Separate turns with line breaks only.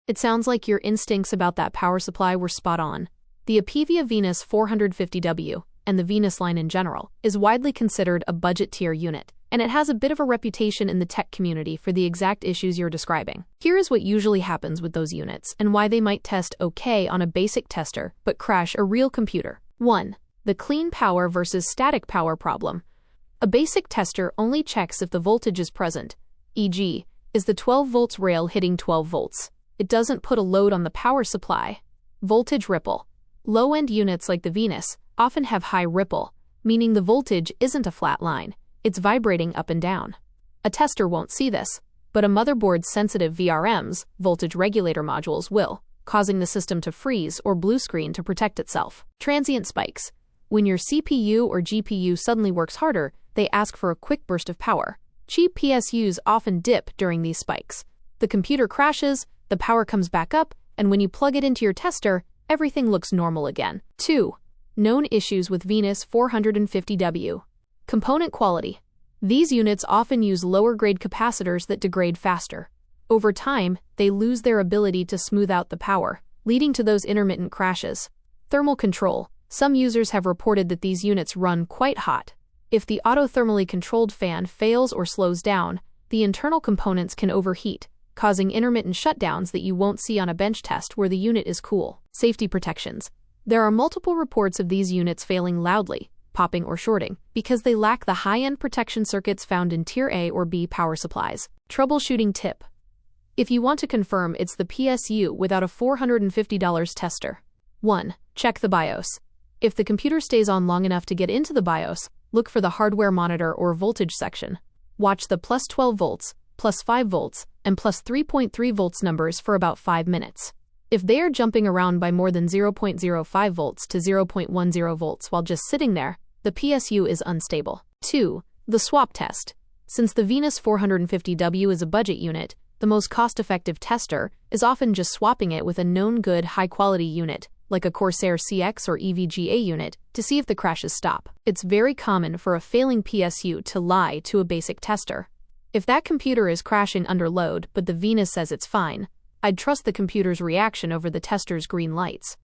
It sounds like your instincts about that power supply were spot on. The Apevia Venus 450W, and the Venus line in general, is widely considered a budget-tier unit, and it has a bit of a reputation in the tech community for the exact issues you're describing. Here is what usually happens with those units, and why they might test okay on a basic tester, but crash a real computer. 1. The clean power versus static power problem. A basic tester only checks if the voltage is present, e.g., is the 12 volts rail hitting 12 volts. It doesn't put a load on the power supply. Voltage ripple. Low-end units like the Venus often have high ripple, meaning the voltage isn't a flat line, it's vibrating up and down. A tester won't see this, but a motherboard's sensitive VRMs, voltage regulator modules, will, causing the system to freeze or blue screen to protect itself. Transient spikes. When your CPU or GPU suddenly works harder, they ask for a quick burst of power. Cheap PSUs often dip during these spikes. The computer crashes, the power comes back up, and when you plug it into your tester, everything looks normal again. 2. Known issues with Venus 450W. Component quality. These units often use lower-grade capacitors that degrade faster. Over time, they lose their ability to smooth out the power, leading to those intermittent crashes. Thermal control. Some users have reported that these units run quite hot. If the auto-thermally controlled fan fails or slows down, the internal components can overheat, causing intermittent shutdowns that you won't see on a bench test where the unit is cool. Safety protections. There are multiple reports of these units failing loudly, popping or shorting, because they lack the high-end protection circuits found in Tier A or B power supplies. Troubleshooting tip. If you want to confirm it's the PSU without a $450 tester. 1. Check the BIOS. If the computer stays on long enough to get into the BIOS, look for the hardware monitor or voltage section. Watch the plus 12 volts, plus 5 volts, and plus 3.3 volts numbers for about 5 minutes. If they are jumping around by more than 0.05 volts to 0.10 volts while just sitting there, the PSU is unstable. 2. The swap test. Since the Venus 450W is a budget unit, the most cost-effective tester is often just swapping it with a known good high-quality unit, like a Corsair CX or EVGA unit, to see if the crashes stop. It's very common for a failing PSU to lie to a basic tester. If that computer is crashing under load but the Venus says it's fine, I'd trust the computer's reaction over the tester's green lights.